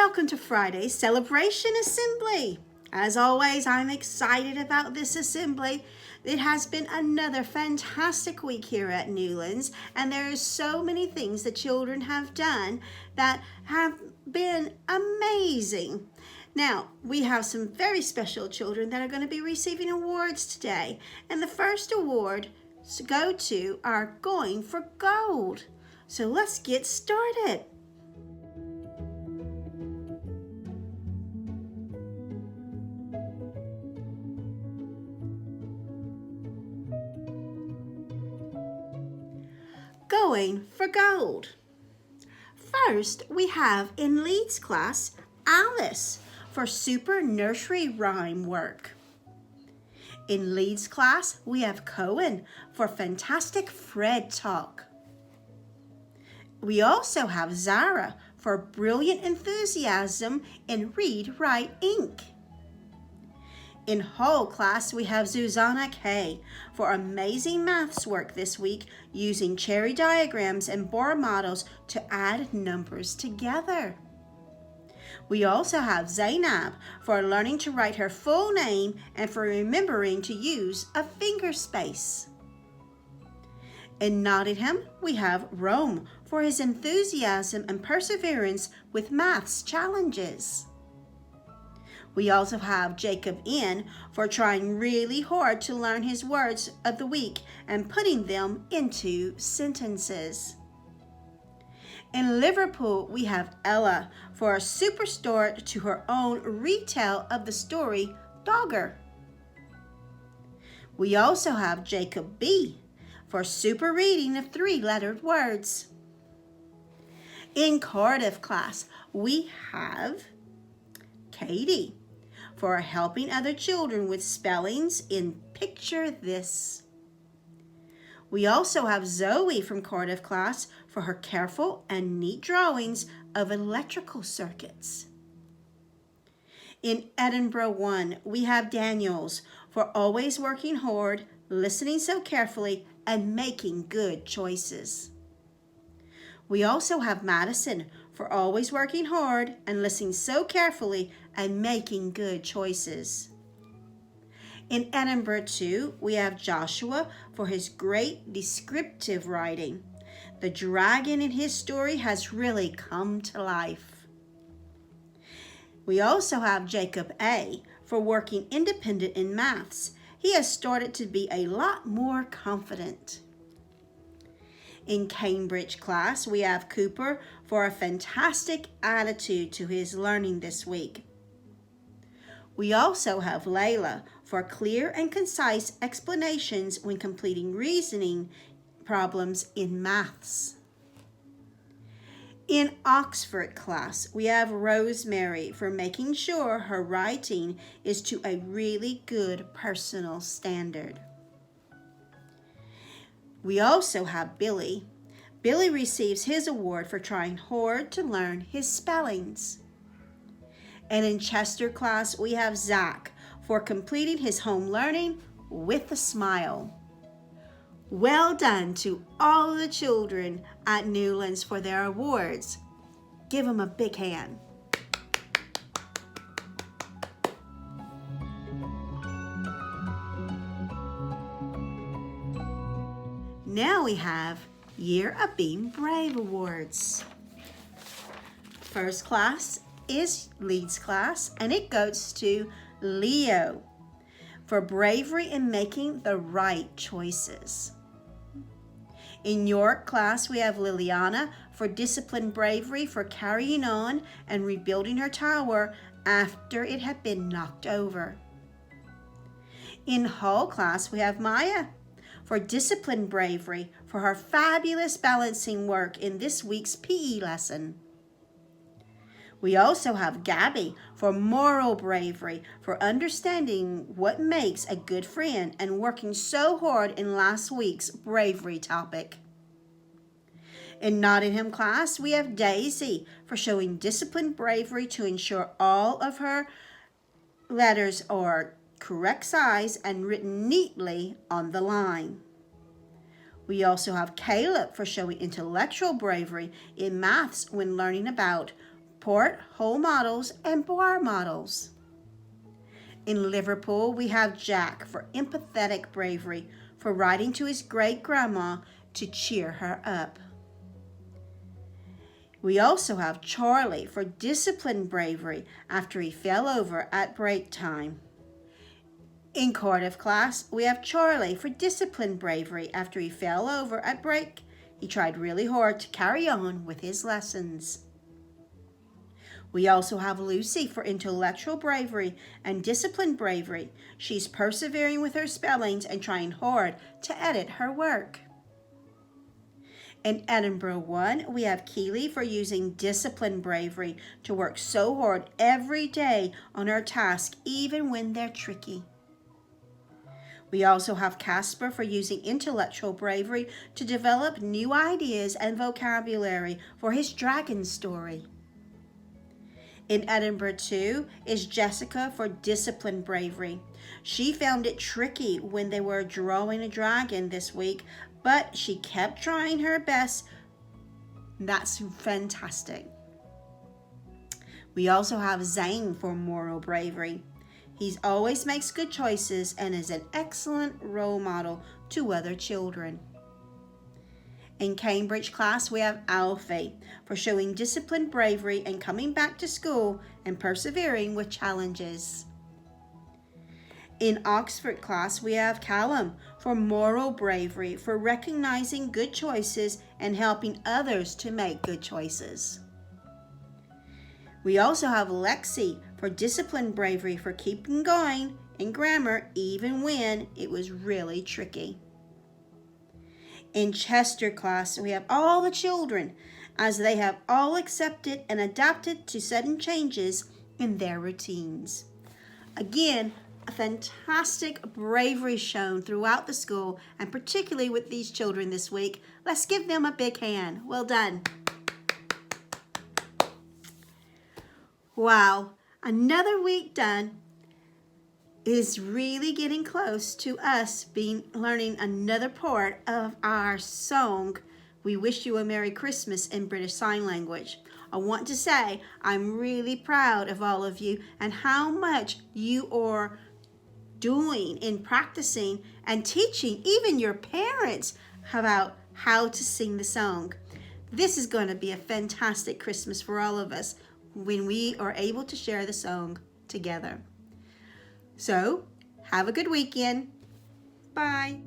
Welcome to Friday's Celebration Assembly. As always, I'm excited about this assembly. It has been another fantastic week here at Newlands, and there are so many things the children have done that have been amazing. Now, we have some very special children that are going to be receiving awards today, and the first award to go to are Going for Gold. So let's get started. Going for Gold. First, we have in Leeds class, Alice for super nursery rhyme work. In Leeds class, we have Cohen for fantastic Fred talk. We also have Zara for brilliant enthusiasm in Read, Write, Ink. In Hull class, we have Susanna K for amazing maths work this week using cherry diagrams and Bohr models to add numbers together. We also have Zainab for learning to write her full name and for remembering to use a finger space. In Nottingham, we have Rome for his enthusiasm and perseverance with maths challenges. We also have Jacob N for trying really hard to learn his words of the week and putting them into sentences. In Liverpool, we have Ella for a super start to her own retell of the story Dogger. We also have Jacob B for super reading of 3-lettered words. In Cardiff class, we have Katie for helping other children with spellings in Picture This. We also have Zoe from Cardiff class for her careful and neat drawings of electrical circuits. In Edinburgh 1, we have Daniels for always working hard, listening so carefully, and making good choices. We also have Madison for always working hard and listening so carefully and making good choices. In Edinburgh 2, we have Joshua for his great descriptive writing. The dragon in his story has really come to life. We also have Jacob A for working independent in maths. He has started to be a lot more confident. In Cambridge class, we have Cooper for a fantastic attitude to his learning this week. We also have Layla for clear and concise explanations when completing reasoning problems in maths. In Oxford class, we have Rosemary for making sure her writing is to a really good personal standard. We also have Billy. Billy receives his award for trying hard to learn his spellings. And in Chester class, we have Zach for completing his home learning with a smile. Well done to all the children at Newlands for their awards. Give them a big hand. Now we have Year of Being Brave awards. First class is Leeds class, and it goes to Leo for bravery in making the right choices. In York class, we have Liliana for disciplined bravery for carrying on and rebuilding her tower after it had been knocked over. In Hull class, we have Maya for disciplined bravery for her fabulous balancing work in this week's PE lesson. We also have Gabby for moral bravery for understanding what makes a good friend and working so hard in last week's bravery topic. In Nottingham class, we have Daisy for showing disciplined bravery to ensure all of her letters are correct size and written neatly on the line. We also have Caleb for showing intellectual bravery in maths when learning about port, whole models, and bar models. In Liverpool, we have Jack for empathetic bravery, for writing to his great-grandma to cheer her up. We also have Charlie for disciplined bravery after he fell over at break time. In Cardiff class, we have Charlie for disciplined bravery after he fell over at break. He tried really hard to carry on with his lessons. We also have Lucy for intellectual bravery and disciplined bravery. She's persevering with her spellings and trying hard to edit her work. In Edinburgh 1, we have Keely for using disciplined bravery to work so hard every day on her task, even when they're tricky. We also have Casper for using intellectual bravery to develop new ideas and vocabulary for his dragon story. In Edinburgh 2 is Jessica for disciplined bravery. She found it tricky when they were drawing a dragon this week, but she kept trying her best. That's fantastic. We also have Zane for moral bravery. He always makes good choices and is an excellent role model to other children. In Cambridge class, we have Alfie for showing disciplined bravery and coming back to school and persevering with challenges. In Oxford class, we have Callum for moral bravery, for recognizing good choices and helping others to make good choices. We also have Lexi for disciplined bravery, for keeping going in grammar even when it was really tricky. In Chester class, we have all the children, as they have all accepted and adapted to sudden changes in their routines. Again, a fantastic bravery shown throughout the school, and particularly with these children this week. Let's give them a big hand. Well done. Wow, another week done. Is really getting close to us learning another part of our song, We Wish You a Merry Christmas in British Sign Language. I want to say I'm really proud of all of you and how much you are doing in practicing and teaching even your parents about how to sing the song. This is going to be a fantastic Christmas for all of us when we are able to share the song together. So, have a good weekend. Bye.